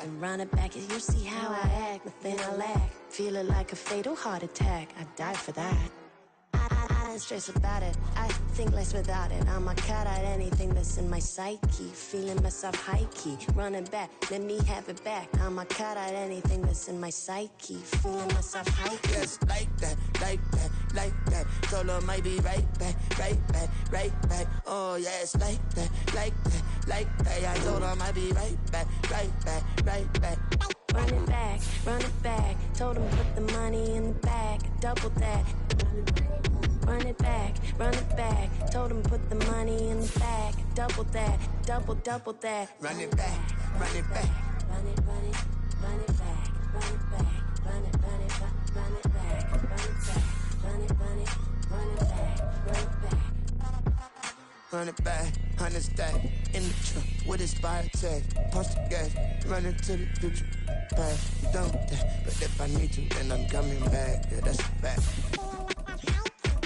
and run it back. You see how I act, nothing I lack. Feeling like a fatal heart attack. I'd die for that. I don't stress about it, I think less without it. I'ma cut out anything that's in my psyche. Feeling myself high-key, running back, let me have it back. I'ma cut out anything that's in my psyche. Feeling myself high-key. Yes, like that, like that, like that. Solo might be right back, right back, right back. Oh yes, like that, like that, like that. I told her I might be right back, right back, right back. Run it back, run it back. Told him put the money in the bag, double that. Run it back, run it back. Told him put the money in the bag, double that, double that. Run it back, run it back. Run it, run it, run it back, run it back, run it, run it, run it back, run it back, run it, run it, run it back, run it back. Run it back, 100 stack in the truck with his biotech. Punch the gas, run into the future. Past, you done with that. But if I need to, then I'm coming back. Yeah, that's a fact.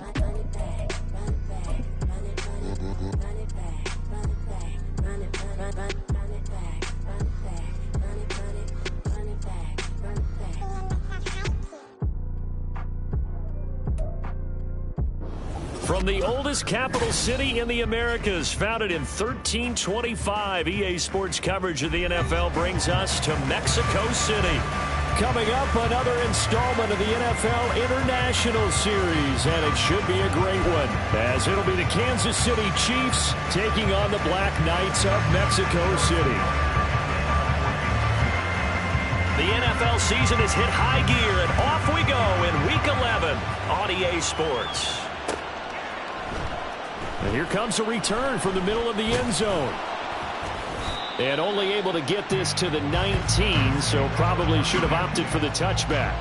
Run it back, run it back, run it, run it, run it back, run it back, run it, run it back, run it back, run it, run it, run it back, run it back. From the oldest capital city in the Americas, founded in 1325, EA Sports coverage of the NFL brings us to Mexico City. Coming up, another installment of the NFL International Series, and it should be a great one, as it'll be the Kansas City Chiefs taking on the Black Knights of Mexico City. The NFL season has hit high gear, and off we go in Week 11 on EA Sports. And here comes a return from the middle of the end zone. And only able to get this to the 19, so probably should have opted for the touchback.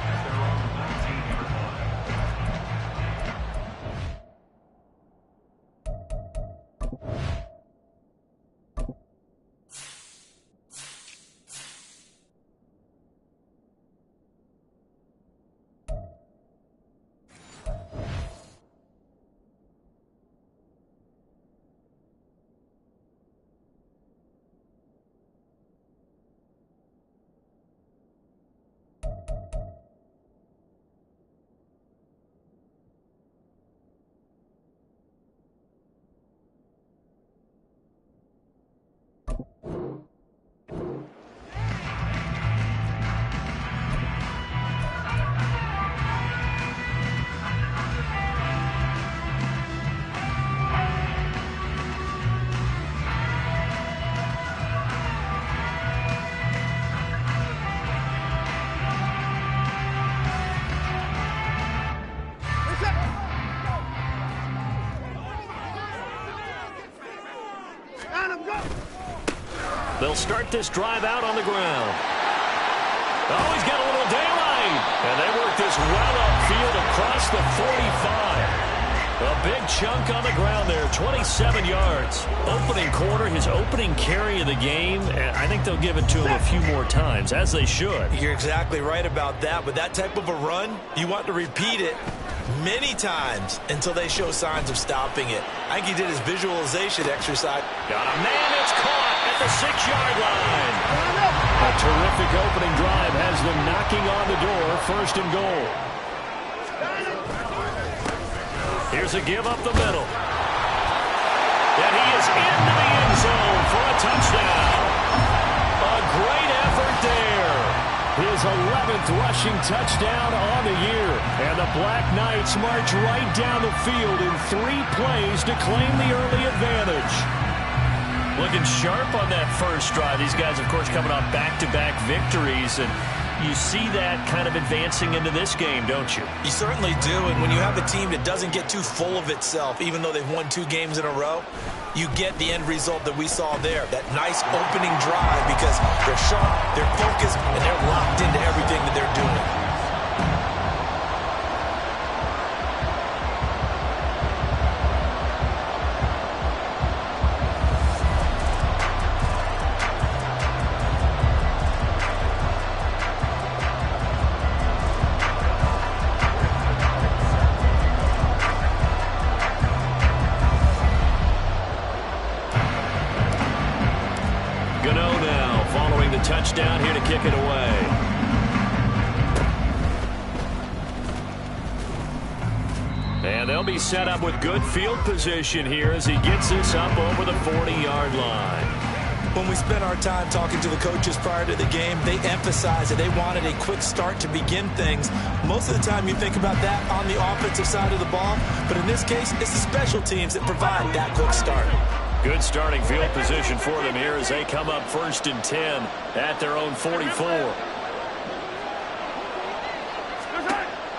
They'll start this drive out on the ground. Oh, he's got a little daylight. And they work this well upfield across the 45. A big chunk on the ground there, 27 yards. Opening quarter, his opening carry of the game, and I think they'll give it to him a few more times, as they should. You're exactly right about that. With that type of a run, you want to repeat it many times until they show signs of stopping it. I think he did his visualization exercise. Got a man, it's caught at the 6-yard line. A terrific opening drive has them knocking on the door, 1st and goal. Here's a give up the middle. And he is into the end zone for a touchdown. A great effort there. His 11th rushing touchdown on the year. And the Black Knights march right down the field in 3 plays to claim the early advantage. Looking sharp on that first drive. These guys, of course, coming off back-to-back victories. And you see that kind of advancing into this game, don't you? You certainly do. And when you have a team that doesn't get too full of itself, even though they've won 2 games in a row, you get the end result that we saw there. That nice opening drive because they're sharp, they're focused, and they're locked into everything that they're doing. down here to kick it away. And they'll be set up with good field position here as he gets this up over the 40-yard line. When we spent our time talking to the coaches prior to the game, they emphasized that they wanted a quick start to begin things. Most of the time you think about that on the offensive side of the ball, but in this case, it's the special teams that provide that quick start. Good starting field position for them here as they come up 1st and 10 at their own 44.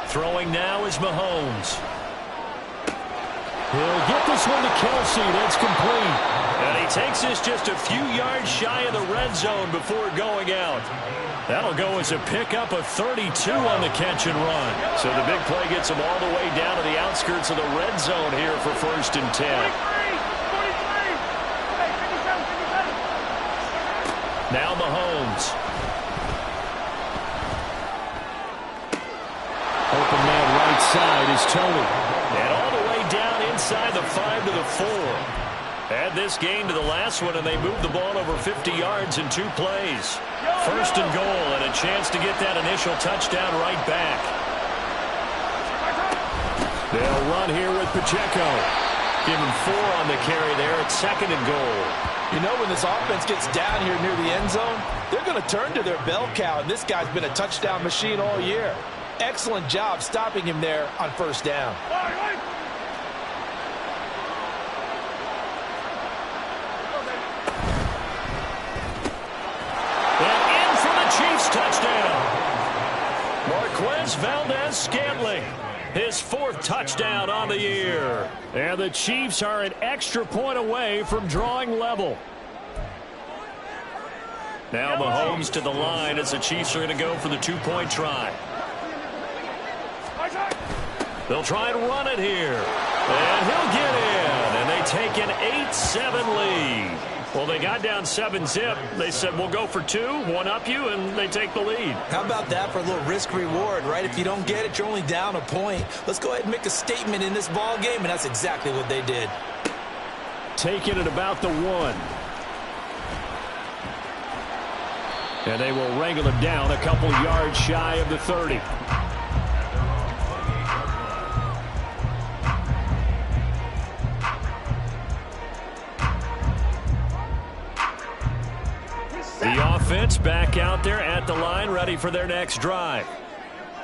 Throwing now is Mahomes. He'll get this one to Kelsey. That's complete. And he takes this just a few yards shy of the red zone before going out. That'll go as a pickup of 32 on the catch and run. So the big play gets him all the way down to the outskirts of the red zone here for 1st and 10. Now Mahomes. Open man right side is Tony. And all the way down inside the 5 to the 4. Add this game to the last one, and they moved the ball over 50 yards in 2 plays. 1st and goal, and a chance to get that initial touchdown right back. They'll run here with Pacheco. Give him 4 on the carry there at 2nd and goal. You know, when this offense gets down here near the end zone, they're going to turn to their bell cow, and this guy's been a touchdown machine all year. Excellent job stopping him there on 1st down. And in for the Chiefs touchdown. Marquez Valdez-Scantling, his 4th touchdown on the year. And the Chiefs are an extra point away from drawing level. Now Mahomes to the line as the Chiefs are going to go for the 2-point try. They'll try and run it here. And he'll get in. And they take an 8-7 lead. Well, they got down 7-zip. They said, we'll go for 2, one up you, and they take the lead. How about that for a little risk-reward, right? If you don't get it, you're only down a point. Let's go ahead and make a statement in this ball game, and that's exactly what they did. Taking it about the 1. And they will wrangle him down a couple yards shy of the 30. The offense back out there at the line, ready for their next drive.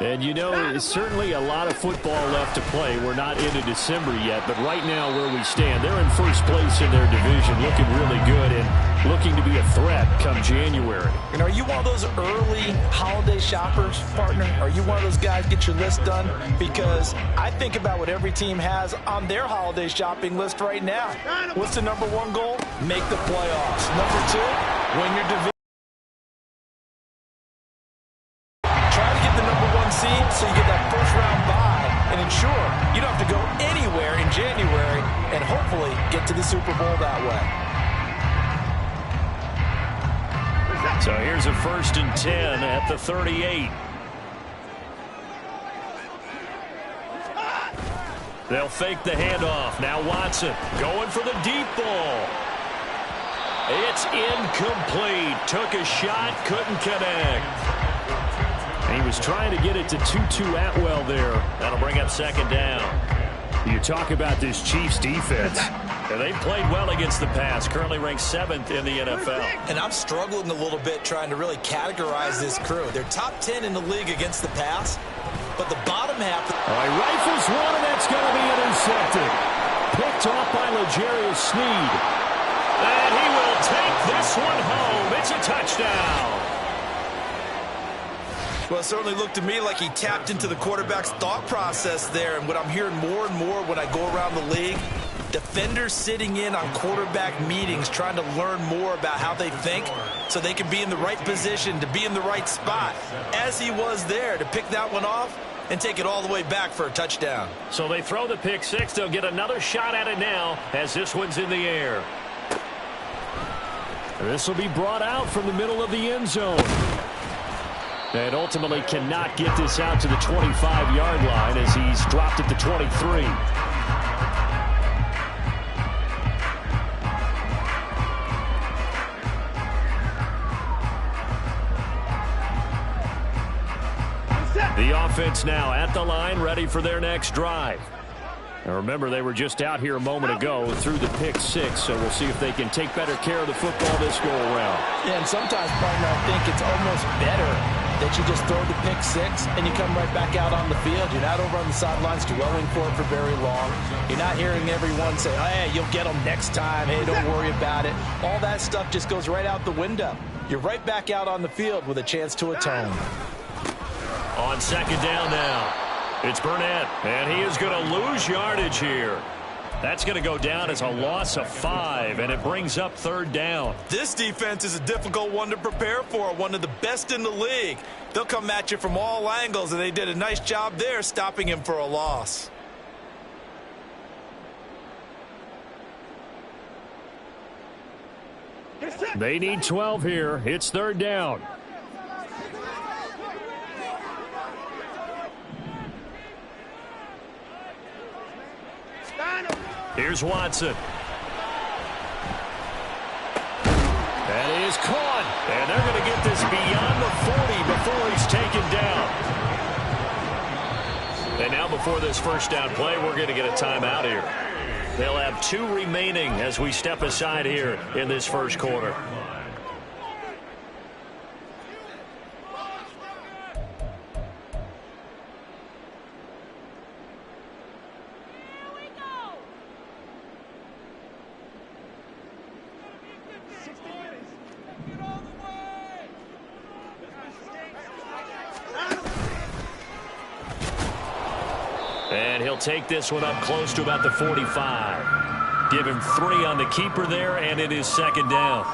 And, you know, there's certainly a lot of football left to play. We're not into December yet, but right now where we stand, they're in 1st place in their division, looking really good and looking to be a threat come January. And are you one of those early holiday shoppers, partner? Are you one of those guys get your list done? Because I think about what every team has on their holiday shopping list right now. What's the #1 goal? Make the playoffs. #2, win your division. Seed, so you get that 1st-round bye and ensure you don't have to go anywhere in January and hopefully get to the Super Bowl that way. So here's a 1st and 10 at the 38. They'll fake the handoff. Now Watson going for the deep ball. It's incomplete. Took a shot, couldn't connect. He was trying to get it to Tutu Atwell there. That'll bring up 2nd down. You talk about this Chiefs defense. And they've played well against the pass. Currently ranked 7th in the NFL. And I'm struggling a little bit trying to really categorize this crew. They're top 10 in the league against the pass. But the bottom half... All right, rifles one, and that's going to be intercepted. Picked off by L'Jarius Sneed. And he will take this one home. It's a touchdown. Well, it certainly looked to me like he tapped into the quarterback's thought process there. And what I'm hearing more and more when I go around the league, defenders sitting in on quarterback meetings trying to learn more about how they think so they can be in the right position to be in the right spot, as he was there to pick that one off and take it all the way back for a touchdown. So they throw the pick 6. They'll get another shot at it now as this one's in the air. This will be brought out from the middle of the end zone. And ultimately cannot get this out to the 25-yard line as he's dropped at the 23. The offense now at the line, ready for their next drive. Now remember, they were just out here a moment ago through the pick six, so we'll see if they can take better care of the football this go-around. Yeah, and sometimes, partner, I think it's almost better that you just throw the pick six and you come right back out on the field. You're not over on the sidelines dwelling for it for very long. You're not hearing everyone say, hey, you'll get them next time. Hey, don't worry about it. All that stuff just goes right out the window. You're right back out on the field with a chance to atone. On second down now, it's Burnett, and he is going to lose yardage here. That's going to go down as a loss of 5, and it brings up third down. This defense is a difficult one to prepare for, one of the best in the league. They'll come at you from all angles, and they did a nice job there stopping him for a loss. They need 12 here. It's third down. Here's Watson. That is caught. And they're going to get this beyond the 40 before he's taken down. And now before this first down play, we're going to get a timeout here. They'll have 2 remaining as we step aside here in this first quarter. And he'll take this one up close to about the 45. Give him 3 on the keeper there, and it is second down.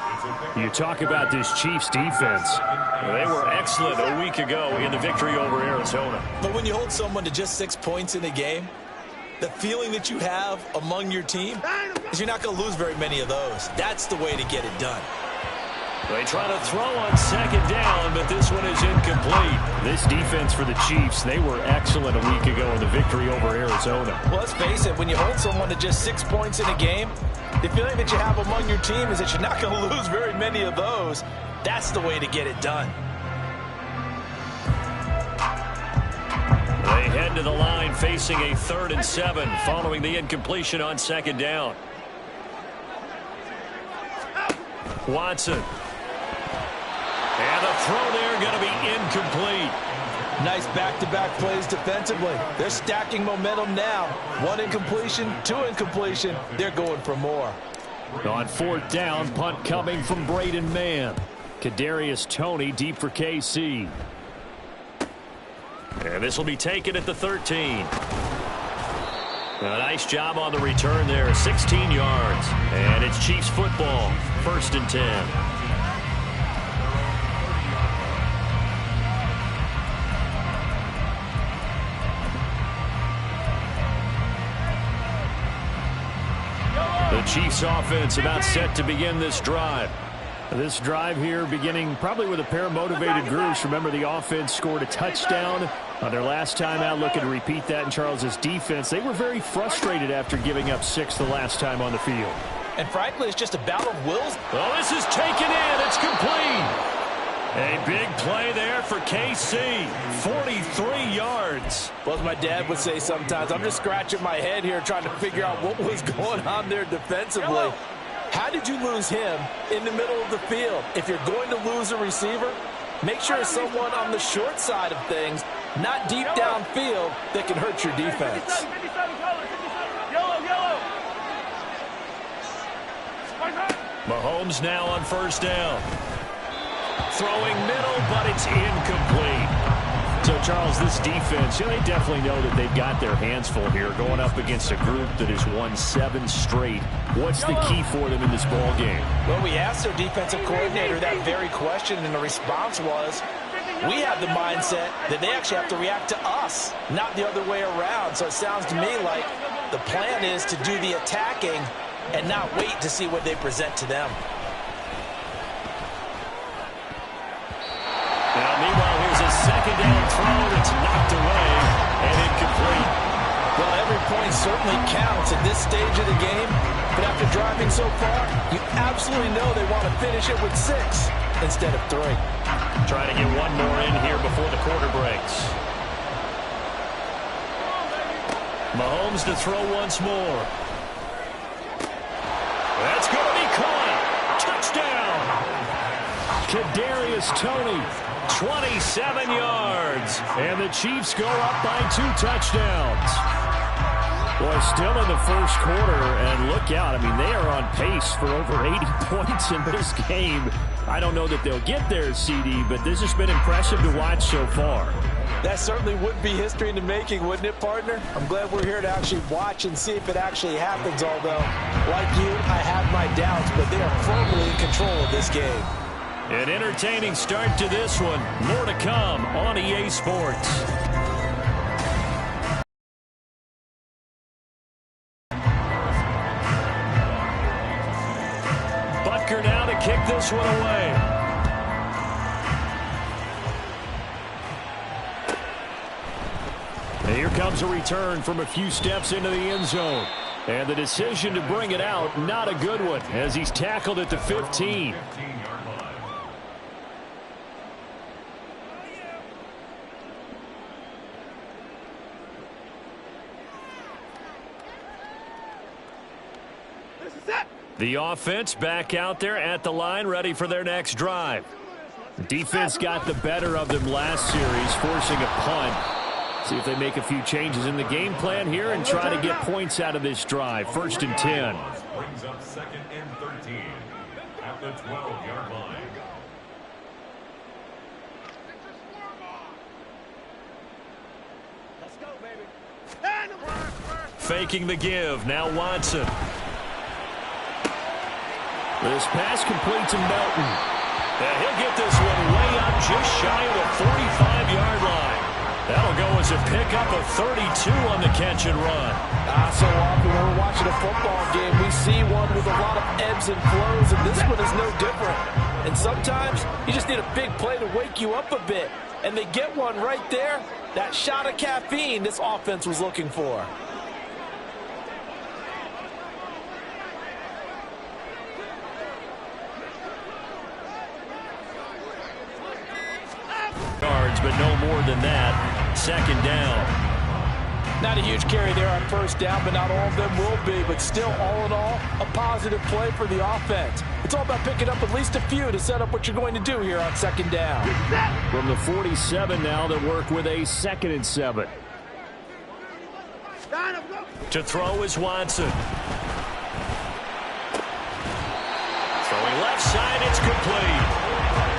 You talk about this Chiefs defense. They were excellent a week ago in the victory over Arizona. But when you hold someone to just 6 points in a game, the feeling that you have among your team is you're not going to lose very many of those. That's the way to get it done. They try to throw on second down, but this one is incomplete. This defense for the Chiefs, they were excellent a week ago in the victory over Arizona. Well, let's face it, when you hold someone to just 6 points in a game, the feeling that you have among your team is that you're not going to lose very many of those. That's the way to get it done. They head to the line facing a 3rd and 7 following the incompletion on second down. Watson. And the throw there going to be incomplete. Nice back-to-back plays defensively. They're stacking momentum now. 1 incompletion, 2 incompletion. They're going for more. On 4th down, punt coming from Braden Mann. Kadarius Toney deep for KC. And this will be taken at the 13. A nice job on the return there, 16 yards. And it's Chiefs football, 1st and 10. The Chiefs offense about set to begin this drive. This drive here beginning probably with a pair of motivated groups. Remember, the offense scored a touchdown on their last time out. Looking to repeat that in Charles's defense. They were very frustrated after giving up 6 the last time on the field. And frankly, it's just a battle of wills. Oh, this is taken in. It's complete. A big play there for KC. 43 yards. Well, as my dad would say sometimes, I'm just scratching my head here trying to figure out what was going on there defensively. How did you lose him in the middle of the field? If you're going to lose a receiver, make sure it's someone on the short side of things, not deep downfield, that can hurt your defense. Mahomes now on 1st down. Throwing middle, but it's incomplete. So, Charles, this defense, they definitely know that they've got their hands full here going up against a group that has won 7 straight. What's the key for them in this ball game? Well, we asked their defensive coordinator that very question, and the response was, we have the mindset that they actually have to react to us, not the other way around. So it sounds to me like the plan is to do the attacking and not wait to see what they present to them. Now, meanwhile, here's a second down throw that's knocked away and incomplete. Well, every point certainly counts at this stage of the game, but after driving so far, you absolutely know they want to finish it with 6 instead of 3. Trying to get one more in here before the quarter breaks. Mahomes to throw once more. That's going to be caught. Touchdown. Kadarius Toney, 27 yards. And the Chiefs go up by 2 touchdowns. Boy, still in the first quarter, and look out. I mean, they are on pace for over 80 points in this game. I don't know that they'll get there, CD, but this has been impressive to watch so far. That certainly would be history in the making, wouldn't it, partner? I'm glad we're here to actually watch and see if it actually happens, although, like you, I have my doubts, but they are firmly in control of this game. An entertaining start to this one. More to come on EA Sports. Butker now to kick this one away. And here comes a return from a few steps into the end zone. And the decision to bring it out, not a good one, as he's tackled at the 15. The offense back out there at the line, ready for their next drive. Defense got the better of them last series, forcing a punt. See if they make a few changes in the game plan here and try to get points out of this drive. 1st and 10. Brings up 2nd and 13 at the 12-yard line. Let's go, baby. Faking the give. Now Watson. This pass complete to Melton. And he'll get this one way up just shy of the 45-yard line. That'll go as a pickup of 32 on the catch and run. So often when we're watching a football game, we see one with a lot of ebbs and flows, and this one is no different. And sometimes you just need a big play to wake you up a bit. And they get one right there. That shot of caffeine this offense was looking for. Yards, but no more than that. 2nd down. Not a huge carry there on 1st down, but not all of them will be. But still, all in all, a positive play for the offense. It's all about picking up at least a few to set up what you're going to do here on 2nd down. From the 47 now, they work with a 2nd and 7. To throw is Watson. Throwing left side, it's complete.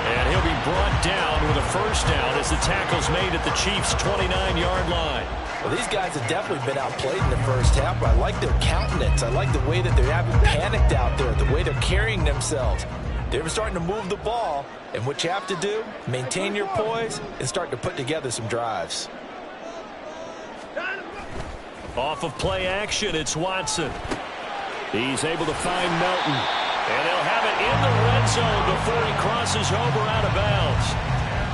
And he'll be brought down with a 1st down as the tackle's made at the Chiefs' 29-yard line. Well, these guys have definitely been outplayed in the first half, but I like their countenance. I like the way that they haven't panicked out there, the way they're carrying themselves. They're starting to move the ball, and what you have to do, maintain your poise and start to put together some drives. Off of play action, it's Watson. He's able to find Melton. And they'll have it in the red zone before he crosses over out of bounds.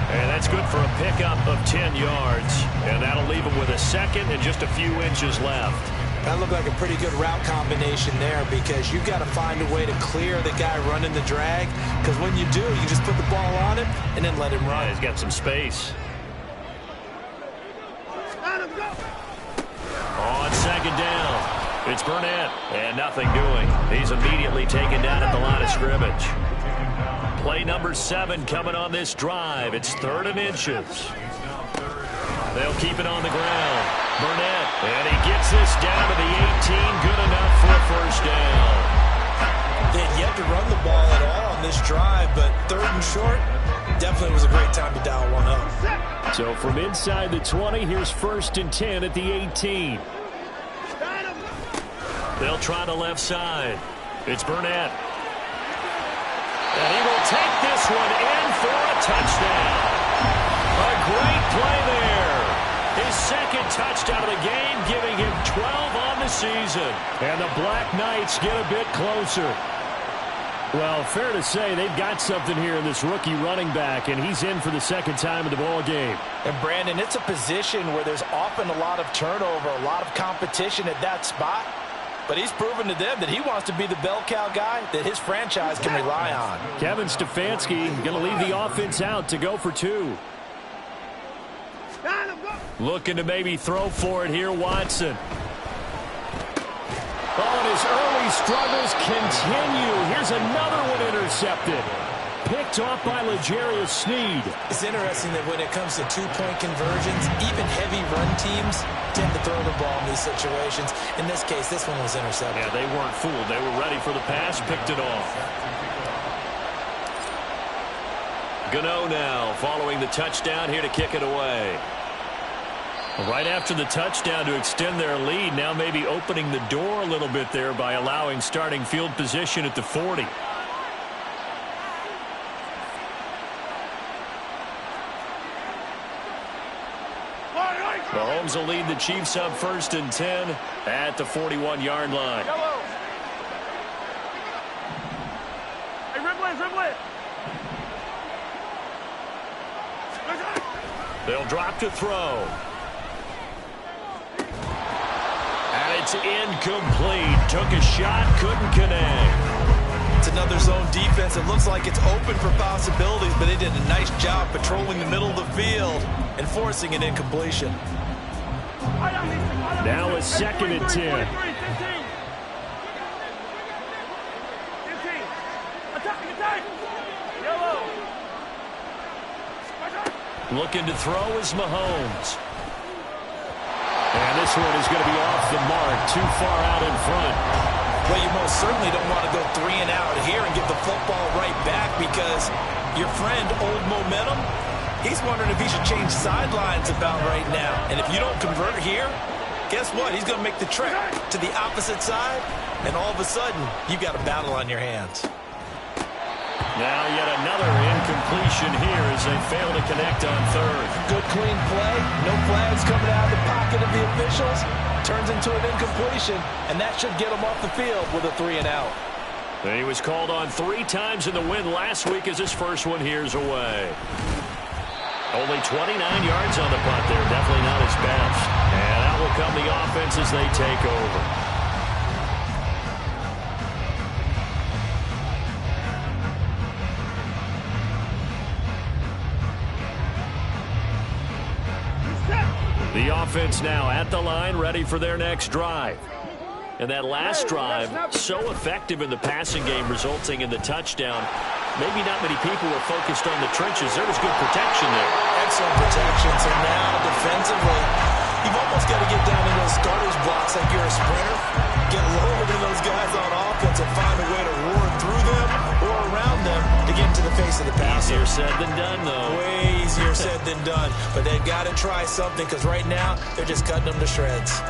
And that's good for a pickup of 10 yards. And that'll leave him with a 2nd and just a few inches left. That looked like a pretty good route combination there because you've got to find a way to clear the guy running the drag. Because when you do, you just put the ball on him and then let him run. Yeah, he's got some space. On 2nd down. It's Burnett, and nothing doing. He's immediately taken down at the line of scrimmage. Play number 7 coming on this drive. It's 3rd and inches. They'll keep it on the ground. Burnett, and he gets this down to the 18. Good enough for a 1st down. They had yet to run the ball at all on this drive, but 3rd and short, definitely was a great time to dial one up. So from inside the 20, here's 1st and 10 at the 18. They'll try the left side. It's Burnett. And he will take this one in for a touchdown. A great play there. His 2nd touchdown of the game, giving him 12 on the season. And the Black Knights get a bit closer. Well, fair to say they've got something here in this rookie running back, and he's in for the 2nd time in the ball game. And, Brandon, it's a position where there's often a lot of turnover, a lot of competition at that spot. But he's proven to them that he wants to be the bell cow guy that his franchise can rely on. Kevin Stefanski going to leave the offense out to go for 2. Looking to maybe throw for it here, Watson. Oh, and his early struggles continue. Here's another one intercepted. Picked off by L'Jarius Sneed. It's interesting that when it comes to two-point conversions, even heavy run teams tend to throw the ball in these situations. In this case, this one was intercepted. Yeah, they weren't fooled. They were ready for the pass, picked it off. Gano now following the touchdown here to kick it away. Right after the touchdown to extend their lead, now maybe opening the door a little bit there by allowing starting field position at the 40. Mahomes will lead the Chiefs up 1st and 10 at the 41-yard line. Hey, Ridley. They'll drop to throw. And it's incomplete. Took a shot, couldn't connect. It's another zone defense. It looks like it's open for possibilities, but they did a nice job patrolling the middle of the field and forcing an incompletion. Now it's 2nd and 10. Looking to throw is Mahomes. And this one is going to be off the mark, too far out in front. Well, you most certainly don't want to go 3 and out here and give the football right back because your friend, Old Momentum, he's wondering if he should change sidelines about right now. And if you don't convert here, guess what? He's going to make the trek to the opposite side, and all of a sudden, you've got a battle on your hands. Now yet another incompletion here as they fail to connect on 3rd. Good clean play. No flags coming out of the pocket of the officials. Turns into an incompletion, and that should get him off the field with a 3 and out. He was called on 3 times in the win last week as his first one here's away. Only 29 yards on the punt there. Definitely not his best. And out will come the offense as they take over. The offense now at the line, ready for their next drive. And that last drive, so effective in the passing game, resulting in the touchdown. Maybe not many people were focused on the trenches. There was good protection there. Excellent protection. So now, defensively, you've almost got to get down in those starters blocks like you're a sprinter. Get lower than those guys on offense and find a way to roar through them or around them to get into the face of the passer. Easier said than done, though. Way easier said than done. But they've got to try something because right now, they're just cutting them to shreds.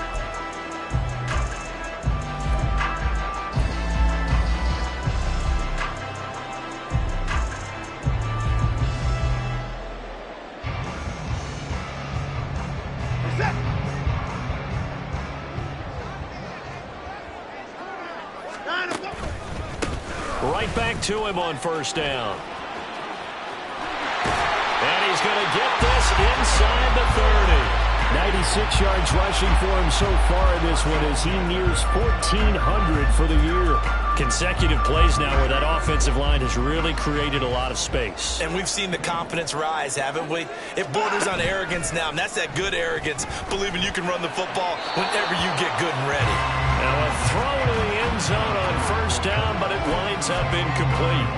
Right back to him on 1st down. And he's going to get this inside the 30. 96 yards rushing for him so far in this one as he nears 1,400 for the year. Consecutive plays now where that offensive line has really created a lot of space. And we've seen the confidence rise, haven't we? It borders on arrogance now, and that's that good arrogance, believing you can run the football whenever you get good and ready. Now a throw to the end zone on 1st down, but it winds up incomplete.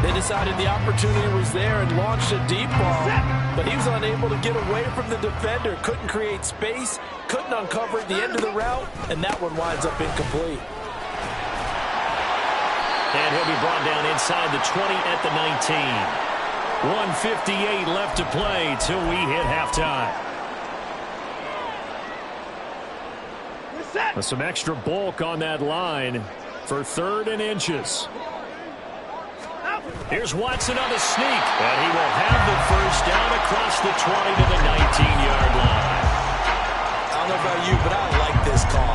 They decided the opportunity was there and launched a deep ball, but he was unable to get away from the defender, couldn't create space, couldn't uncover at the end of the route, and that one winds up incomplete. And he'll be brought down inside the 20 at the 19. 1:58 left to play till we hit halftime. Some extra bulk on that line for 3rd and inches. Here's Watson on the sneak, and he will have the 1st down across the 20 to the 19-yard line. I don't know about you, but I like this call.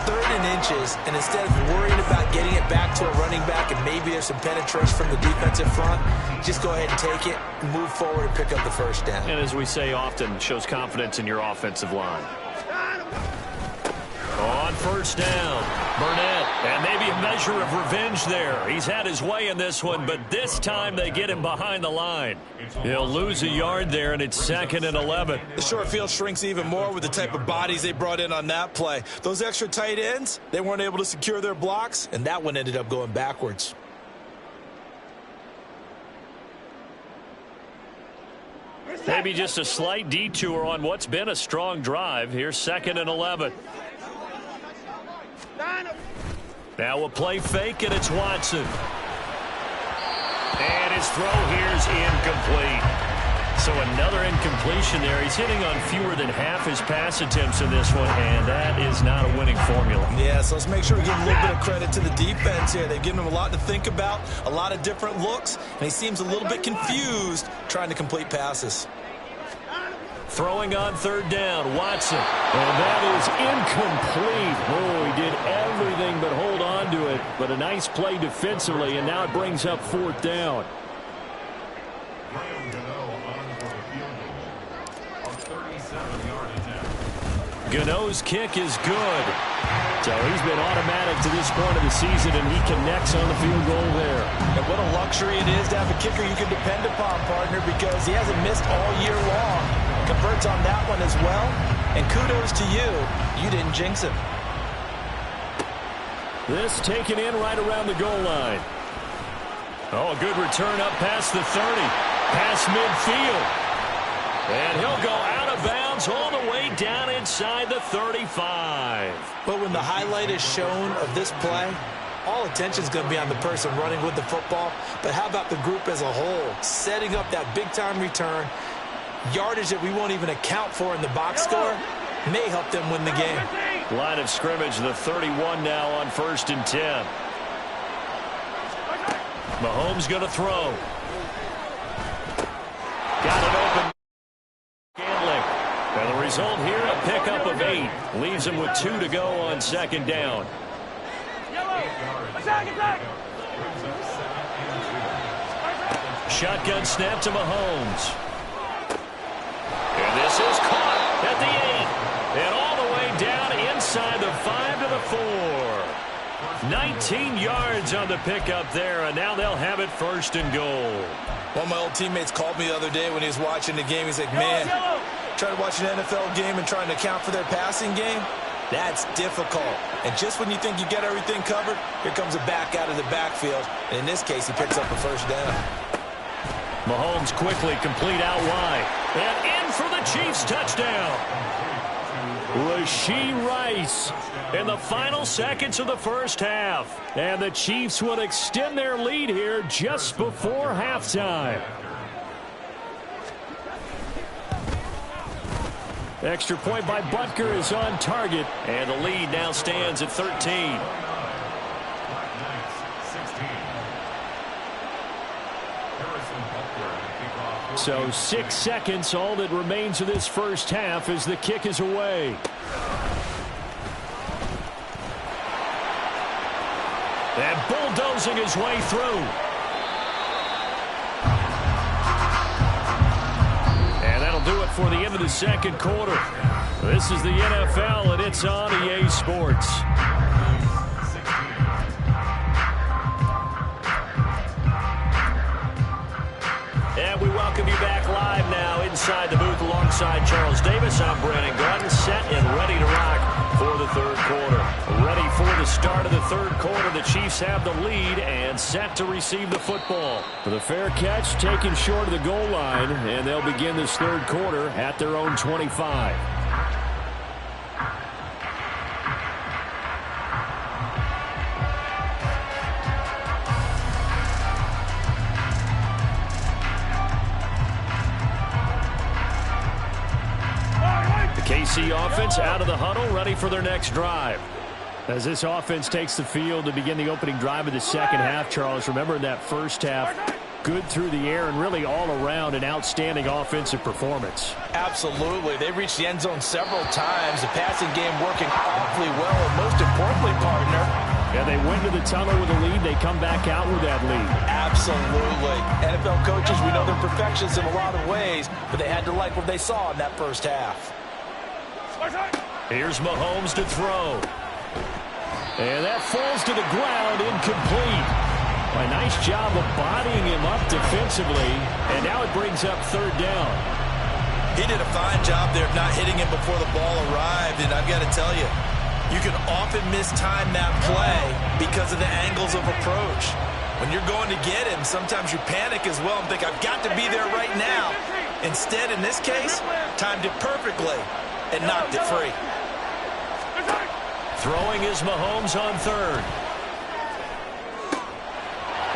3rd and inches, and instead of worrying about getting it back to a running back and maybe there's some penetration from the defensive front, just go ahead and take it, move forward, and pick up the 1st down. And as we say often, shows confidence in your offensive line. Oh, on first down. Burnett, and maybe a measure of revenge there. He's had his way in this one, but this time they get him behind the line. He'll lose a yard there, and it's 2nd and 11. The short field shrinks even more with the type of bodies they brought in on that play. Those extra tight ends, they weren't able to secure their blocks, and that one ended up going backwards. Maybe just a slight detour on what's been a strong drive. Here's 2nd and 11. Now a play fake, and it's Watson. And his throw here's incomplete. So another incompletion there. He's hitting on fewer than half his pass attempts in this one, and that is not a winning formula. Yeah, so let's make sure we give a little bit of credit to the defense here. They've given him a lot to think about, a lot of different looks, and he seems a little bit confused trying to complete passes. Throwing on 3rd down, Watson. And that is incomplete. Oh, he did everything but hold on to it. But a nice play defensively, and now it brings up 4th down. Gano's kick is good. So he's been automatic to this point of the season, and he connects on the field goal there. And what a luxury it is to have a kicker you can depend upon, partner, because he hasn't missed all year long. Converts on that one as well. And kudos to you. You didn't jinx him. This taken in right around the goal line. Oh, a good return up past the 30. Past midfield. And he'll go out of bounds all the way down inside the 35. But when the highlight is shown of this play, all attention is going to be on the person running with the football. But how about the group as a whole? Setting up that big-time return, yardage that we won't even account for in the box score, may help them win the game. Line of scrimmage, the 31 now on 1st and 10. Mahomes going to throw. Got it open. And the result here, a pickup of 8. Leaves him with 2 to go on 2nd down. Shotgun snap to Mahomes. And this is caught at the 8. And all the way down inside the 5 to the 4. 19 yards on the pickup there, and now they'll have it 1st and goal. One of my old teammates called me the other day when he was watching the game. He's like, man, trying to watch an NFL game and trying to account for their passing game, that's difficult. And just when you think you get everything covered, here comes a back out of the backfield. And in this case, he picks up a 1st down. Mahomes quickly complete out wide. And in for the Chiefs touchdown. Rashee Rice in the final seconds of the 1st half. And the Chiefs would extend their lead here just before halftime. Extra point by Butker is on target. And the lead now stands at 13. So 6 seconds, all that remains of this 1st half as the kick is away. And bulldozing his way through. And that'll do it for the end of the 2nd quarter. This is the NFL, and it's on EA Sports. And we welcome you back live now inside the booth alongside Charles Davis. I'm Brandon Gunn, set and ready to rock for the 3rd quarter. Ready for the start of the 3rd quarter. The Chiefs have the lead and set to receive the football. For the fair catch, taken short of the goal line, and they'll begin this 3rd quarter at their own 25. KC offense out of the huddle, ready for their next drive. As this offense takes the field to begin the opening drive of the 2nd half, Charles, remember in that 1st half, good through the air and really all around an outstanding offensive performance. Absolutely. They reached the end zone several times. The passing game working awfully well, and most importantly, partner, yeah, they went to the tunnel with a lead. They come back out with that lead. Absolutely. NFL coaches, we know they're perfectionists in a lot of ways, but they had to like what they saw in that 1st half. Here's Mahomes to throw. And that falls to the ground, incomplete. A nice job of bodying him up defensively, and now it brings up third down. He did a fine job there of not hitting him before the ball arrived, and I've got to tell you, you can often mistime that play because of the angles of approach. When you're going to get him, sometimes you panic as well and think, I've got to be there right now. Instead, in this case, timed it perfectly and knocked it free. Throwing is Mahomes on third.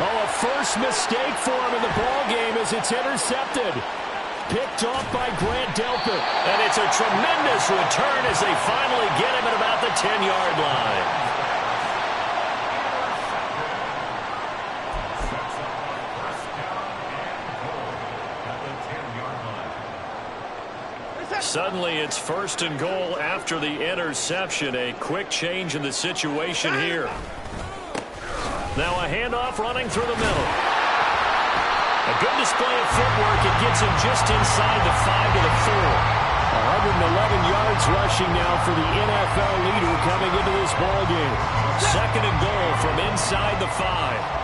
Oh, a first mistake for him in the ballgame as it's intercepted. Picked off by Grant Delpit. And it's a tremendous return as they finally get him at about the 10-yard line. Suddenly it's first and goal after the interception. A quick change in the situation here. Now a handoff running through the middle. A good display of footwork. It gets him just inside the 5 to the 4. 111 yards rushing now for the NFL leader coming into this ballgame. Second and goal from inside the 5.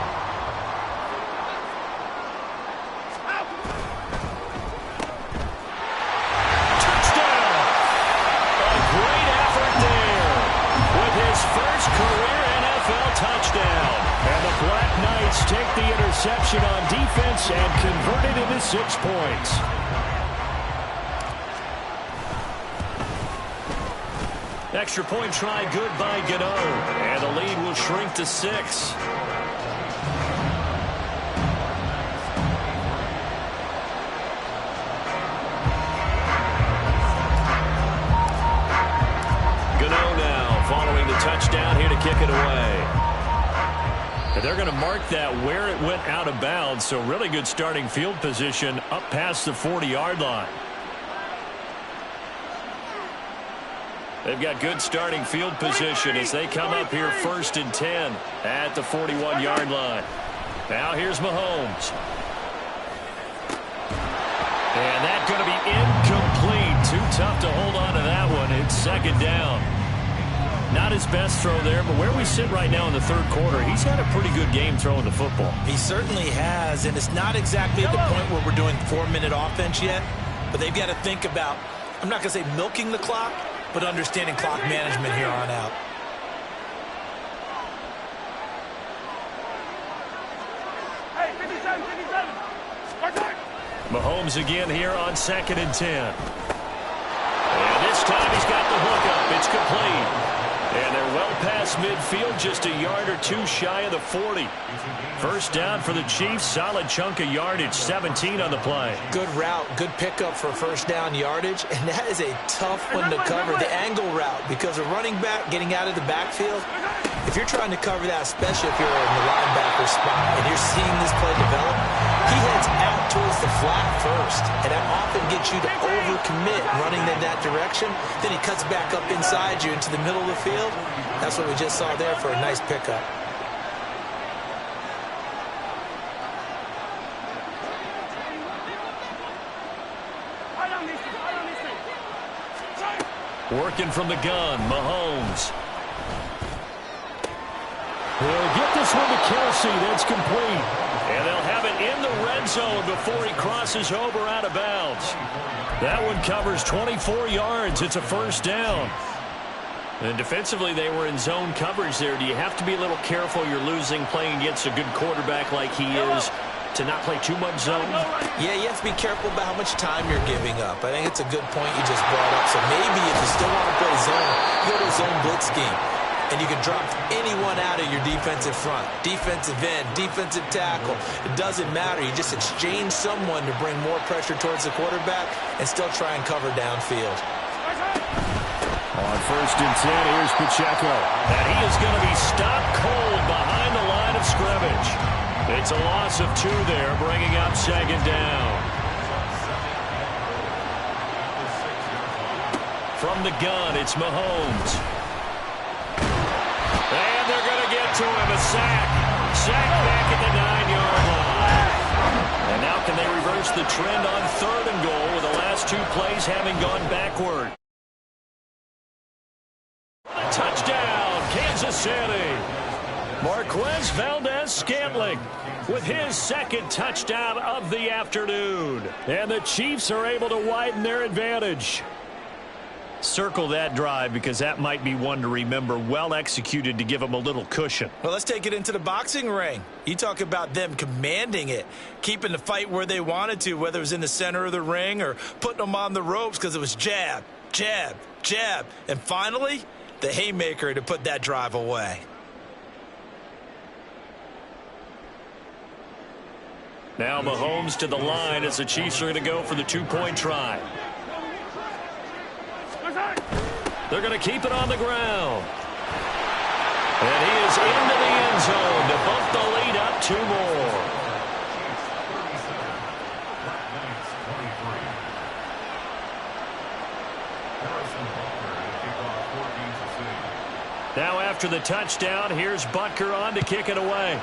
First career NFL touchdown. And the Black Knights take the interception on defense and convert it into 6 points. Extra point try good by Gano. And the lead will shrink to 6. Touchdown here to kick it away. And they're going to mark that where it went out of bounds, so really good starting field position up past the 40-yard line. They've got good starting field position as they come up here first and 10 at the 41-yard line. Now here's Mahomes. And that's going to be incomplete. Too tough to hold on to that one. It's second down. Not his best throw there, but where we sit right now in the third quarter, he's had a pretty good game throwing the football. He certainly has, and it's not exactly at the point where we're doing 4-minute offense yet, but they've got to think about, I'm not going to say milking the clock, but understanding clock management here on out. Hey, 57. Mahomes again here on second and 10. And this time he's got the hook up. It's complete. And they're well past midfield, just a yard or two shy of the 40. First down for the Chiefs. Solid chunk of yardage, 17 on the play. Good route, good pickup for first down yardage, and that is a tough one to cover, the angle route, because a running back getting out of the backfield, if you're trying to cover that, especially if you're in the linebacker spot and you're seeing this play develop, he heads out towards the flat first, and that often gets you to overcommit running in that direction. Then he cuts back up inside you into the middle of the field. That's what we just saw there for a nice pickup. Working from the gun, Mahomes. He'll get this one to Kelsey. That's complete. And they'll have it in the red zone before he crosses over out of bounds. That one covers 24 yards. It's a first down. And defensively, they were in zone coverage there. Do you have to be a little careful? You're losing playing against a good quarterback like he is to not play too much zone? Yeah, you have to be careful about how much time you're giving up. I think it's a good point you just brought up. So maybe if you still want to play zone, you go to a zone blitz scheme. And you can drop anyone out of your defensive front. Defensive end, defensive tackle. It doesn't matter. You just exchange someone to bring more pressure towards the quarterback and still try and cover downfield. On first and 10, here's Pacheco. And he is going to be stopped cold behind the line of scrimmage. It's a loss of 2 there, bringing up second down. From the gun, it's Mahomes. And they're going to get to him, a sack. Sack back at the 9-yard line. And now can they reverse the trend on third and goal with the last 2 plays having gone backward? Touchdown, Kansas Kansas City. Marquez Valdez-Scantling with his second touchdown of the afternoon. And the Chiefs are able to widen their advantage. Circle that drive because that might be one to remember. Well executed to give them a little cushion. Well, let's take it into the boxing ring. You talk about them commanding it, keeping the fight where they wanted to, whether it was in the center of the ring or putting them on the ropes because it was jab, jab, jab. And finally, the haymaker to put that drive away. Now Mahomes to the line as the Chiefs are going to go for the two-point try. They're going to keep it on the ground. And he is into the end zone to bump the lead up 2 more. Now after the touchdown, here's Butker on to kick it away.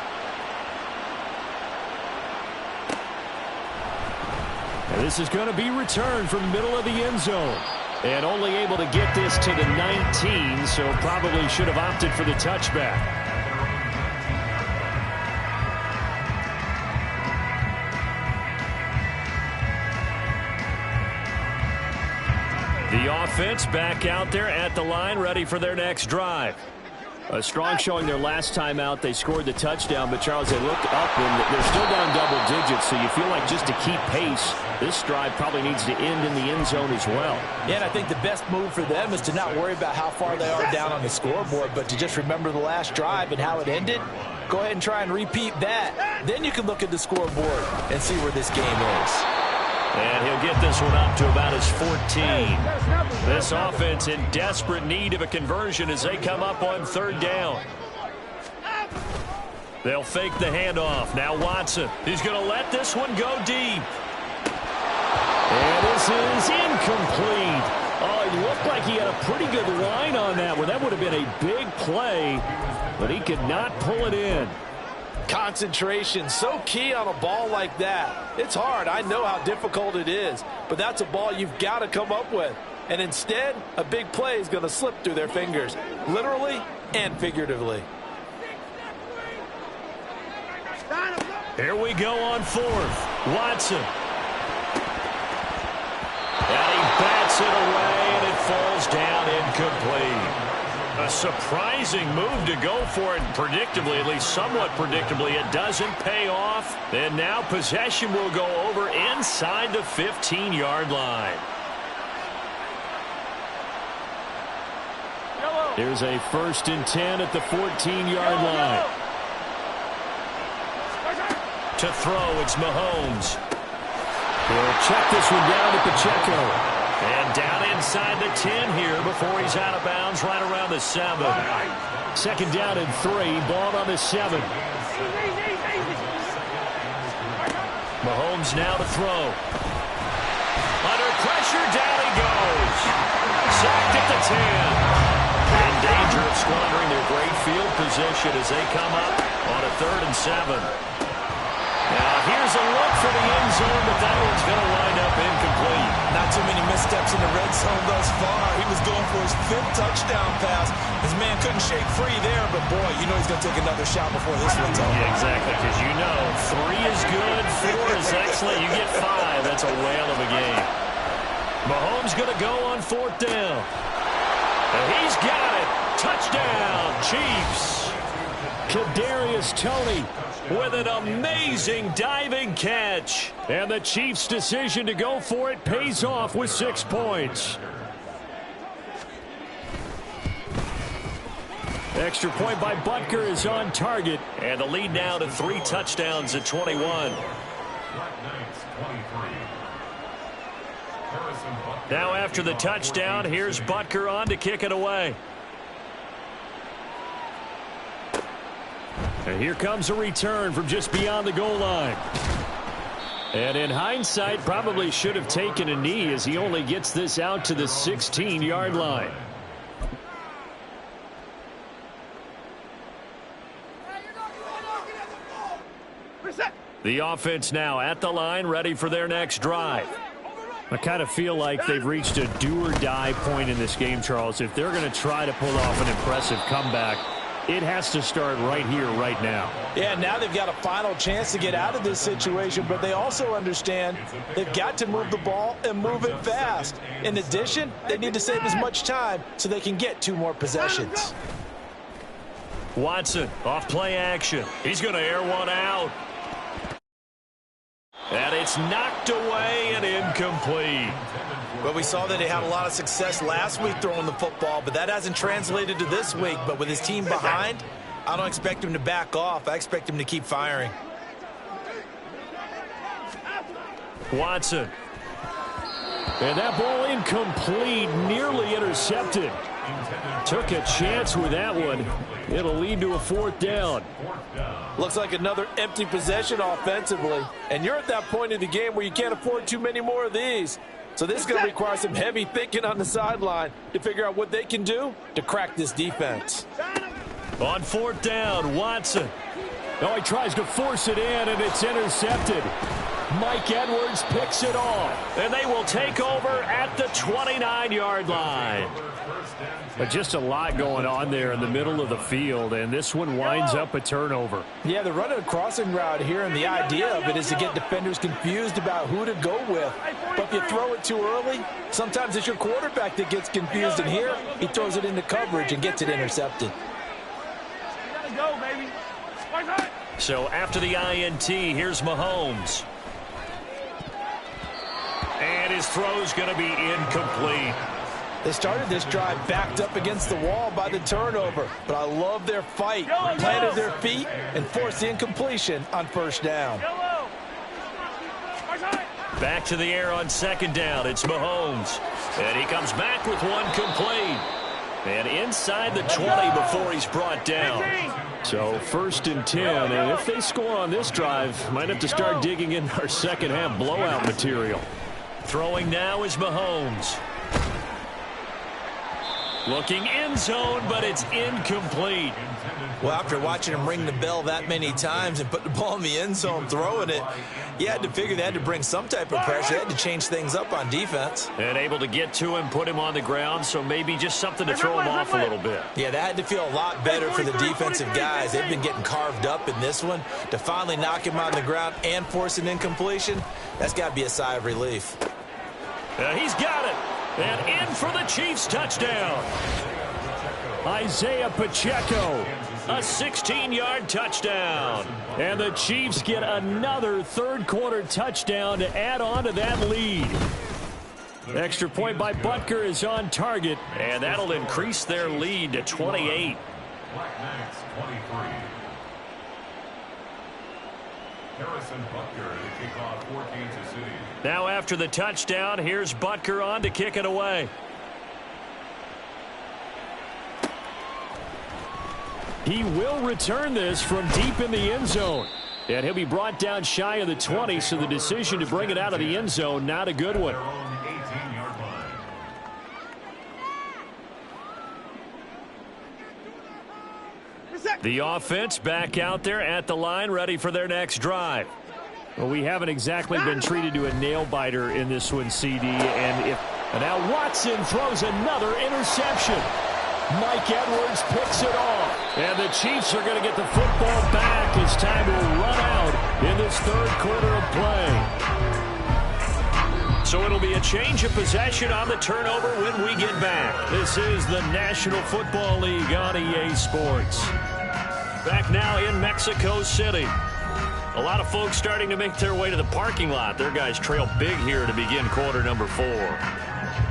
And this is going to be returned from the middle of the end zone. And only able to get this to the 19, so probably should have opted for the touchback. The offense back out there at the line, ready for their next drive. A strong showing their last time out. They scored the touchdown, but Charles, they looked up and they're still down double digits, so you feel like just to keep pace, this drive probably needs to end in the end zone as well. Yeah, and I think the best move for them is to not worry about how far they are down on the scoreboard, but to just remember the last drive and how it ended. Go ahead and try and repeat that. Then you can look at the scoreboard and see where this game is. And he'll get this one up to about his 14. This offense in desperate need of a conversion as they come up on 3rd down. They'll fake the handoff. Now Watson. He's going to let this one go deep. And this is incomplete. Oh, it looked like he had a pretty good line on that one. That would have been a big play, but he could not pull it in. Concentration, so key on a ball like that. It's hard. I know how difficult it is, but that's a ball you've got to come up with. And instead, a big play is going to slip through their fingers, literally and figuratively. Here we go on 4th. Watson. And he bats it away, and it falls down incomplete. A surprising move to go for it, and predictably, at least somewhat predictably, it doesn't pay off. And now possession will go over inside the 15-yard line. Here's a 1st and 10 at the 14-yard line. To throw, it's Mahomes. He'll check this one down to Pacheco. And down inside the 10 here before he's out of bounds right around the 7. 2nd down and 3, ball on the 7. Mahomes now to throw. Under pressure, down he goes. Sacked at the 10. In danger of squandering their great field position as they come up on a 3rd and 7. Now here's a look for the end zone, but that one's going to wind up incomplete. Not too many missteps in the red zone thus far. He was going for his 5th touchdown pass. His man couldn't shake free there, but boy, you know he's going to take another shot before this one's over. Yeah, exactly, because you know 3 is good, 4 is excellent. You get 5, that's a whale of a game. Mahomes going to go on 4th down. And he's got it. Touchdown, Chiefs. Kadarius Toney with an amazing diving catch. And the Chiefs' decision to go for it pays off with 6 points. Extra point by Butker is on target. And the lead now to 3 touchdowns at 21. Now after the touchdown, here's Butker on to kick it away. And here comes a return from just beyond the goal line. And in hindsight, probably should have taken a knee as he only gets this out to the 16-yard line. The offense now at the line, ready for their next drive. I kind of feel like they've reached a do-or-die point in this game, Charles. If they're going to try to pull off an impressive comeback, It has to start right here, right now. Yeah, now they've got a final chance to get out of this situation, but they also understand they've got to move the ball and move it fast. In addition, they need to save as much time so they can get 2 more possessions. Watson, off play action. He's going to air one out. And it's knocked away and incomplete. Well, we saw that he had a lot of success last week throwing the football, but that hasn't translated to this week. But with his team behind, I don't expect him to back off. I expect him to keep firing. Watson. And that ball incomplete, nearly intercepted. Took a chance with that one. It'll lead to a 4th down. Looks like another empty possession offensively. And you're at that point in the game where you can't afford too many more of these. So this is going to require some heavy thinking on the sideline to figure out what they can do to crack this defense. On 4th down, Watson. Oh, he tries to force it in, and it's intercepted. Mike Edwards picks it off. And they will take over at the 29-yard line. But just a lot going on there in the middle of the field, and this one winds up a turnover. Yeah, they're running a crossing route here, and the idea of it is to get defenders confused about who to go with. But if you throw it too early, sometimes it's your quarterback that gets confused, and here he throws it into coverage and gets it intercepted. So after the INT, here's Mahomes. And his throw's going to be incomplete. They started this drive backed up against the wall by the turnover, but I love their fight. Planted their feet and forced the incompletion on 1st down. Back to the air on 2nd down. It's Mahomes. And he comes back with one complete. And inside the 20 before he's brought down. So 1st and 10. And if they score on this drive, might have to start digging in our second half blowout material. Throwing now is Mahomes. Looking end zone, but it's incomplete. Well, after watching him ring the bell that many times and put the ball in the end zone, throwing it, you had to figure they had to bring some type of pressure. They had to change things up on defense. And able to get to him, put him on the ground, so maybe just something to throw him off a little bit. Yeah, that had to feel a lot better for the defensive guys. They've been getting carved up in this one. To finally knock him on the ground and force an incompletion, that's got to be a sigh of relief. He's got it. And in for the Chiefs touchdown. Isaiah Pacheco, a 16-yard touchdown. And the Chiefs get another 3rd-quarter touchdown to add on to that lead. Extra point by Butker is on target, and that'll increase their lead to 28. Black Knights 23. Harrison Butker to kick off for Kansas City. Now after the touchdown, here's Butker on to kick it away. He will return this from deep in the end zone. And he'll be brought down shy of the 20, so the decision to bring it out of the end zone, not a good one. The offense back out there at the line, ready for their next drive. Well, we haven't exactly been treated to a nail-biter in this one, CD. And now Watson throws another interception. Mike Edwards picks it off. And the Chiefs are going to get the football back as time will run out in this 3rd quarter of play. So it'll be a change of possession on the turnover when we get back. This is the National Football League on EA Sports. Back now in Mexico City. A lot of folks starting to make their way to the parking lot. Their guys trail big here to begin quarter number 4.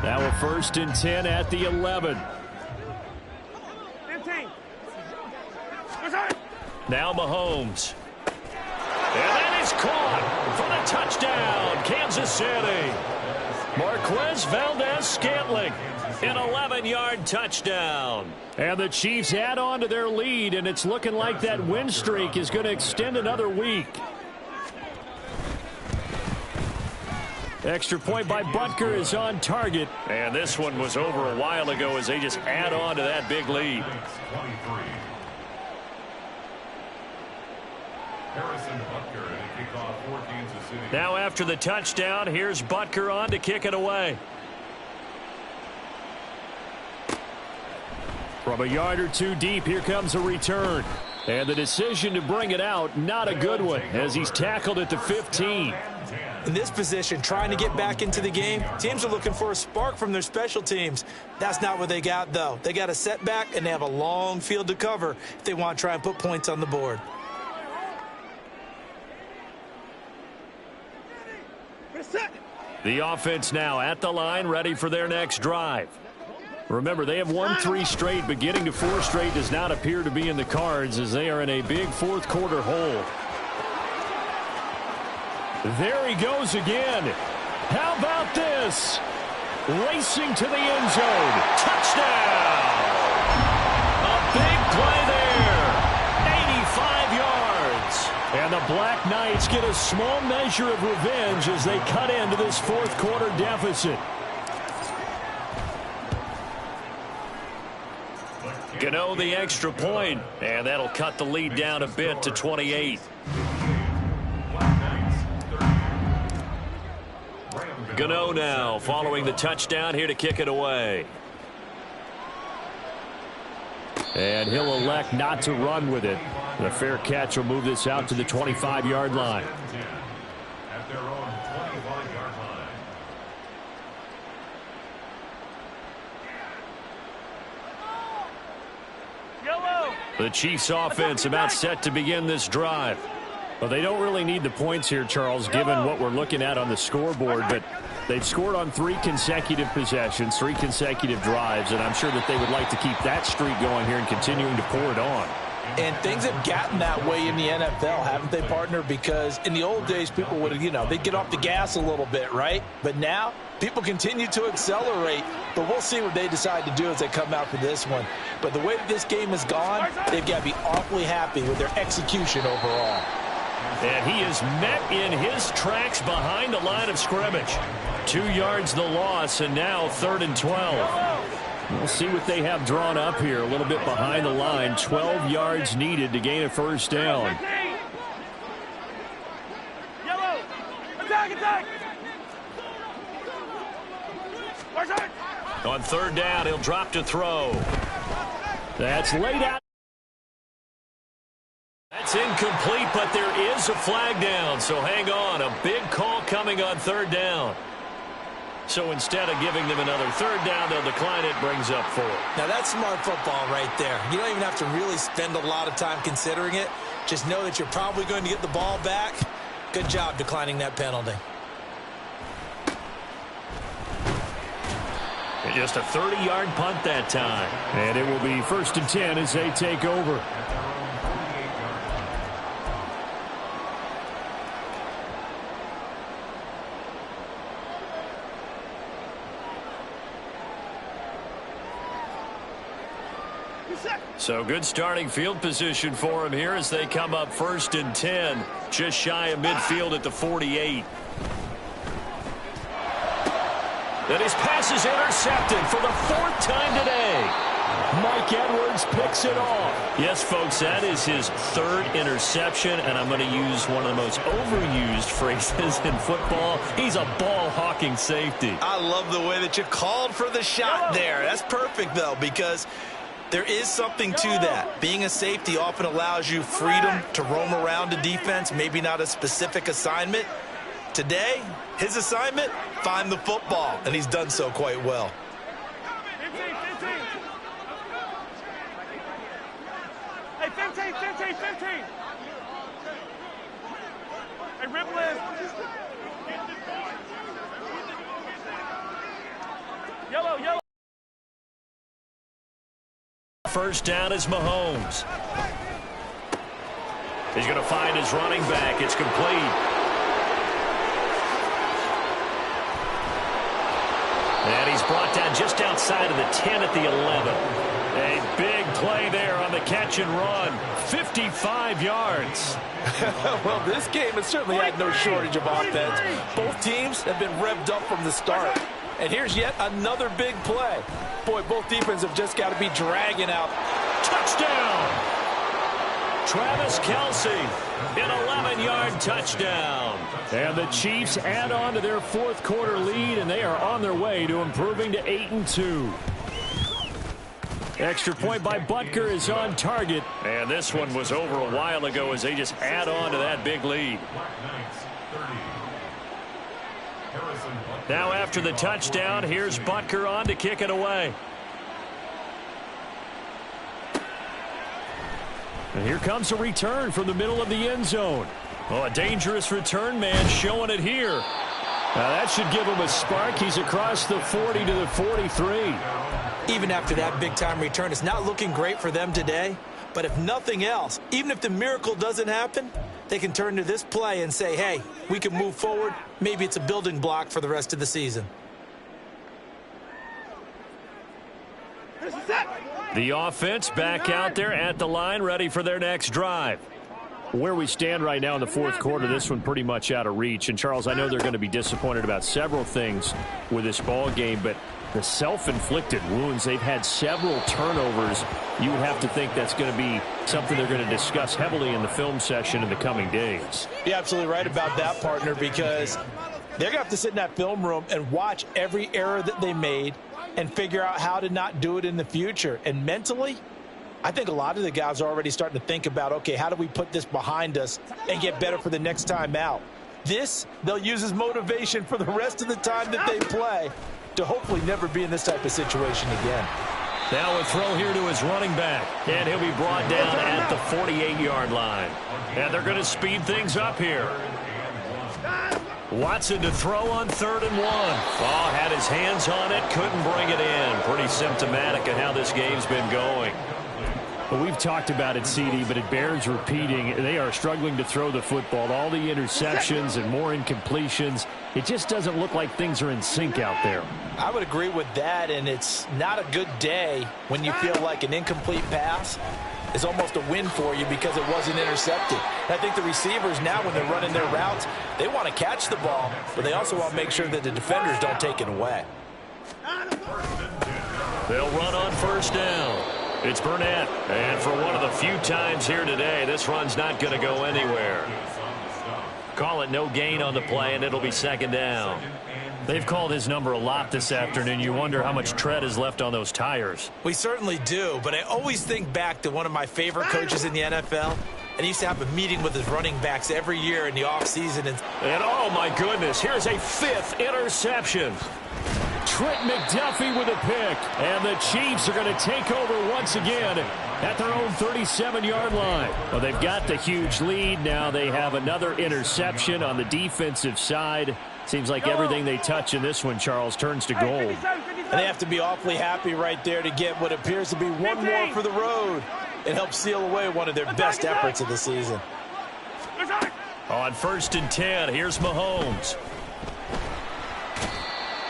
Now a 1st and 10 at the 11. 15. Now Mahomes. And that is caught for the touchdown, Kansas City. Marquez Valdez-Scantling, an 11-yard touchdown. And the Chiefs add on to their lead, and it's looking like that win streak is going to extend another week. Extra point by Butker is on target. And this one was over a while ago as they just add on to that big lead. Now after the touchdown, here's Butker on to kick it away. From a yard or two deep, here comes a return. And the decision to bring it out, not a good one, as he's tackled at the 15. In this position, trying to get back into the game, teams are looking for a spark from their special teams. That's not what they got, though. They got a setback, and they have a long field to cover if they want to try and put points on the board. The offense now at the line, ready for their next drive. Remember, they have won 3 straight, but getting to 4 straight does not appear to be in the cards as they are in a big fourth-quarter hole. There he goes again. How about this? Racing to the end zone. Touchdown! A big play there. 85 yards. And the Black Knights get a small measure of revenge as they cut into this fourth-quarter deficit. Gano the extra point, and that'll cut the lead down a bit to 28. Gano now following the touchdown here to kick it away. And he'll elect not to run with it. The fair catch will move this out to the 25-yard line. At their own 25-yard line. The Chiefs offense about set to begin this drive. Well, they don't really need the points here, Charles, given what we're looking at on the scoreboard, but they've scored on 3 consecutive possessions, 3 consecutive drives, and I'm sure that they would like to keep that streak going here and continuing to pour it on. And things have gotten that way in the NFL, haven't they, partner? Because in the old days, people would, they'd get off the gas a little bit, right? But now, people continue to accelerate. But we'll see what they decide to do as they come out for this one. But the way that this game has gone, they've got to be awfully happy with their execution overall. And he is met in his tracks behind the line of scrimmage. 2 yards the loss, and now 3rd and 12. We'll see what they have drawn up here a little bit behind the line. 12 yards needed to gain a first down. Yellow! Attack, attack! On 3rd down, he'll drop to throw. That's laid out. That's incomplete, but there is a flag down, so hang on. A big call coming on 3rd down. So instead of giving them another 3rd down, they'll decline it, brings up 4. Now, that's smart football right there. You don't even have to really spend a lot of time considering it. Just know that you're probably going to get the ball back. Good job declining that penalty. And just a 30-yard punt that time. And it will be 1st and 10 as they take over. So good starting field position for him here as they come up 1st and 10, just shy of midfield at the 48. And his pass is intercepted for the 4th time today. Mike Edwards picks it off. Yes, folks, that is his 3rd interception, and I'm going to use one of the most overused phrases in football. He's a ball-hawking safety. I love the way that you called for the shot there. That's perfect, though, because there is something to that. Being a safety often allows you freedom to roam around the defense, maybe not a specific assignment. Today, his assignment, find the football, and he's done so quite well. 15. Hey, 15. Hey, Ripley. Yellow. First down is Mahomes. He's going to find his running back. It's complete. And he's brought down just outside of the 10 at the 11. A big play there on the catch and run. 55 yards. Well, this game has certainly had no shortage of offense. Both teams have been revved up from the start. And here's yet another big play. Boy, both defenses have just got to be dragging out. Touchdown! Travis Kelce, an 11-yard touchdown. And the Chiefs add on to their 4th quarter lead, and they are on their way to improving to 8-2. Extra point by Butker is on target. And this one was over a while ago as they just add on to that big lead. Now after the touchdown, here's Butker on to kick it away. And here comes a return from the middle of the end zone. Oh, a dangerous return man showing it here. Now that should give him a spark. He's across the 40 to the 43. Even after that big-time return, it's not looking great for them today. But if nothing else, even if the miracle doesn't happen, they can turn to this play and say, hey, we can move forward. Maybe it's a building block for the rest of the season. The offense back out there at the line, ready for their next drive. Where we stand right now in the fourth quarter, this one pretty much out of reach. And, Charles, I know they're going to be disappointed about several things with this ball game, but the self-inflicted wounds, they've had several turnovers. You would have to think that's going to be something they're going to discuss heavily in the film session in the coming days. You're absolutely right about that, partner, because they're going to have to sit in that film room and watch every error that they made and figure out how to not do it in the future. And mentally, I think a lot of the guys are already starting to think about, okay, how do we put this behind us and get better for the next time out? This, they'll use as motivation for the rest of the time that they play to hopefully never be in this type of situation again. Now a throw here to his running back, and he'll be brought down at the 48-yard line. And they're going to speed things up here. Watson to throw on 3rd and 1. Oh, had his hands on it, couldn't bring it in. Pretty symptomatic of how this game's been going. Well, we've talked about it, CD, but it bears repeating. They are struggling to throw the football. All the interceptions and more incompletions. It just doesn't look like things are in sync out there. I would agree with that, and it's not a good day when you feel like an incomplete pass is almost a win for you because it wasn't intercepted. And I think the receivers now, when they're running their routes, they want to catch the ball, but they also want to make sure that the defenders don't take it away. They'll run on 1st down. It's Burnett, and for one of the few times here today, this run's not going to go anywhere. Call it no gain on the play, and it'll be 2nd down. They've called his number a lot this afternoon. You wonder how much tread is left on those tires. We certainly do, but I always think back to one of my favorite coaches in the NFL, and he used to have a meeting with his running backs every year in the offseason. And oh, my goodness, here's a 5th interception. Trent McDuffie with a pick, and the Chiefs are going to take over once again at their own 37-yard line. Well, they've got the huge lead. Now they have another interception on the defensive side. Seems like everything they touch in this one, Charles, turns to gold. And they have to be awfully happy right there to get what appears to be one more for the road and help seal away one of their best efforts of the season. On 1st and 10, here's Mahomes.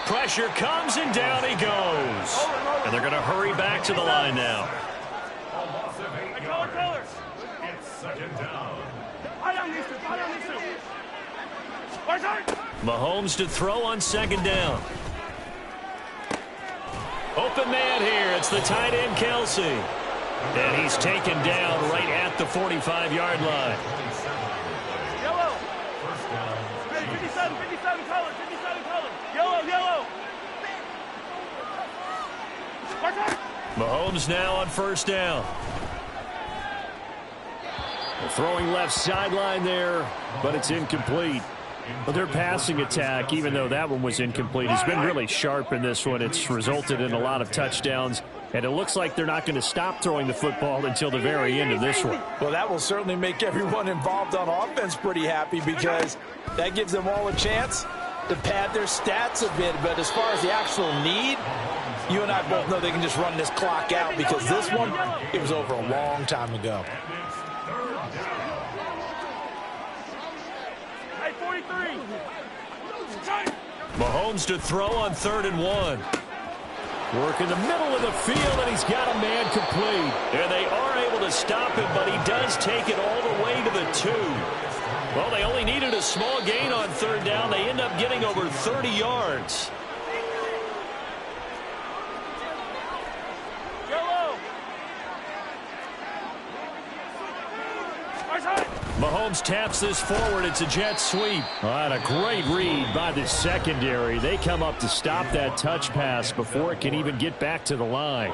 Pressure comes, and down he goes. And they're going to hurry back to the line now. It's 2nd down. Mahomes to throw on 2nd down. Open man here. It's the tight end, Kelsey. And he's taken down right at the 45-yard line. Yellow. 57 color. 57 color. Yellow. Mahomes now on 1st down. Throwing left sideline there, but it's incomplete. But their passing attack, even though that one was incomplete, has been really sharp in this one. It's resulted in a lot of touchdowns, and it looks like they're not going to stop throwing the football until the very end of this one. Well, that will certainly make everyone involved on offense pretty happy because that gives them all a chance to pad their stats a bit. But as far as the actual need, you and I both know they can just run this clock out because this one, it was over a long time ago. Mahomes to throw on 3rd and 1. Work in the middle of the field, and he's got a man complete. And they are able to stop him, but he does take it all the way to the 2. Well, they only needed a small gain on 3rd down. They end up getting over 30 yards. Mahomes taps this forward. It's a jet sweep. And a great read by the secondary. They come up to stop that touch pass before it can even get back to the line.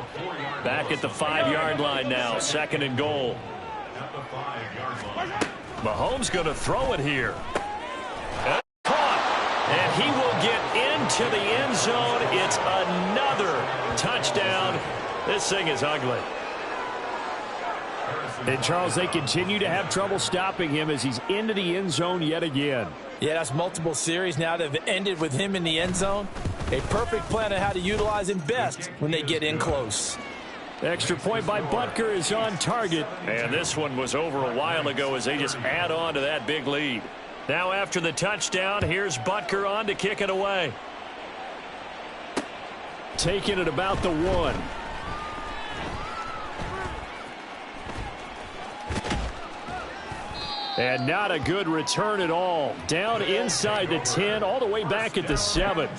Back at the 5-yard line now. 2nd and goal. Mahomes going to throw it here. And caught. And he will get into the end zone. It's another touchdown. This thing is ugly. And, Charles, they continue to have trouble stopping him as he's into the end zone yet again. Yeah, that's multiple series now that have ended with him in the end zone. A perfect plan on how to utilize him best when they get in close. Extra point by Butker is on target. And this one was over a while ago as they just add on to that big lead. Now after the touchdown, here's Butker on to kick it away. Taking it about the 1. And not a good return at all. Down inside the 10, all the way back at the 7.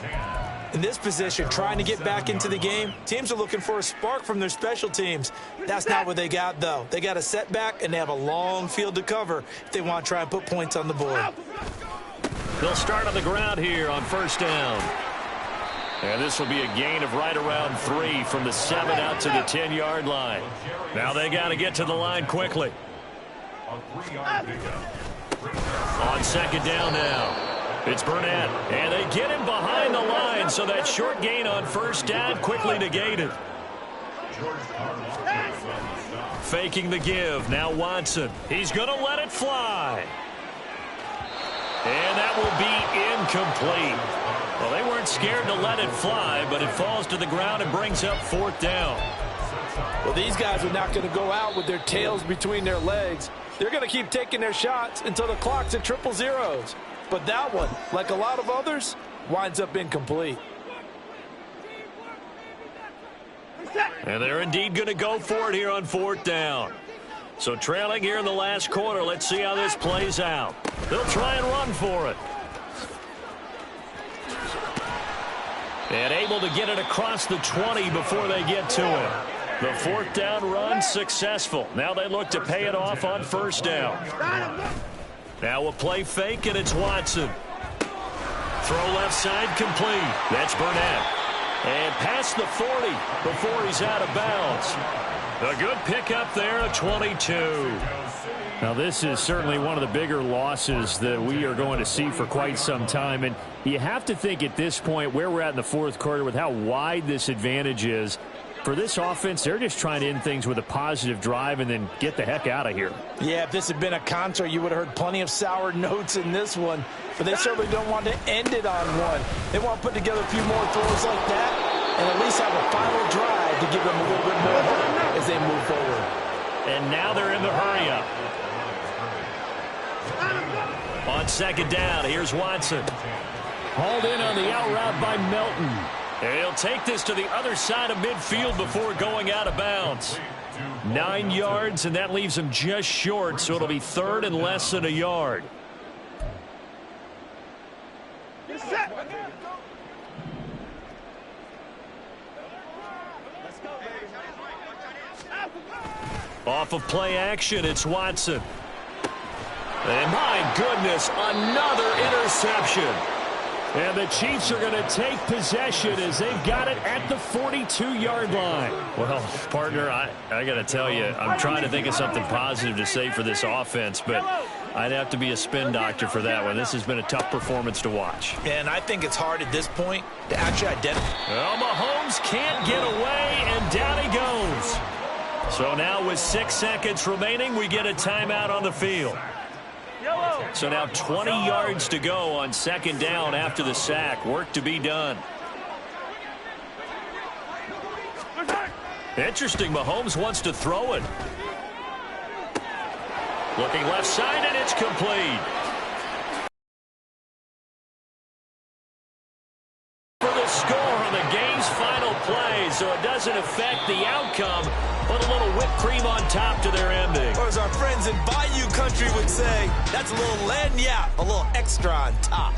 In this position, trying to get back into the game, teams are looking for a spark from their special teams. That's not what they got, though. They got a setback, and they have a long field to cover if they want to try and put points on the board. They'll start on the ground here on 1st down. And this will be a gain of right around 3 from the 7 out to the 10-yard line. Now they got to get to the line quickly. On 2nd down now, it's Burnett, and they get him behind the line, so that short gain on 1st down quickly negated. Faking the give, now Watson. He's going to let it fly. And that will be incomplete. Well, they weren't scared to let it fly, but it falls to the ground and brings up 4th down. Well, these guys are not going to go out with their tails between their legs. They're going to keep taking their shots until the clock's at 000. But that one, like a lot of others, winds up incomplete. And they're indeed going to go for it here on 4th down. So trailing here in the last quarter, let's see how this plays out. They'll try and run for it. And able to get it across the 20 before they get to it. The 4th down run successful. Now they look to pay it off on 1st down. Now a play fake, and it's Watson. Throw left side complete. That's Burnett. And past the 40 before he's out of bounds. A good pickup there, a 22. Now this is certainly one of the bigger losses that we are going to see for quite some time. And you have to think at this point where we're at in the 4th quarter with how wide this advantage is. For this offense, they're just trying to end things with a positive drive and then get the heck out of here. Yeah, if this had been a concert, you would have heard plenty of sour notes in this one. But they certainly don't want to end it on one. They want to put together a few more throws like that and at least have a final drive to give them a little bit more hope as they move forward. And now they're in the hurry-up. On 2nd down, here's Watson. Hauled in on the out route by Melton. And he'll take this to the other side of midfield before going out of bounds. 9 yards, and that leaves him just short, so it'll be 3rd and less than a yard. Off of play action, it's Watson. And my goodness, another interception. And the Chiefs are going to take possession as they've got it at the 42-yard line. Well, partner, I got to tell you, I'm trying to think of something positive to say for this offense, but I'd have to be a spin doctor for that one. This has been a tough performance to watch. And I think it's hard at this point to actually identify. Well, Mahomes can't get away, and down he goes. So now with 6 seconds remaining, we get a timeout on the field. So now 20 yards to go on 2nd down after the sack. Work to be done. Interesting. Mahomes wants to throw it. Looking left side, and it's complete. For the score on the game's final play, so it doesn't affect the outcome, but a little whipped cream on top to their ending. Or as our friends in Bayou Country would say, that's a little lagniappe, a little extra on top.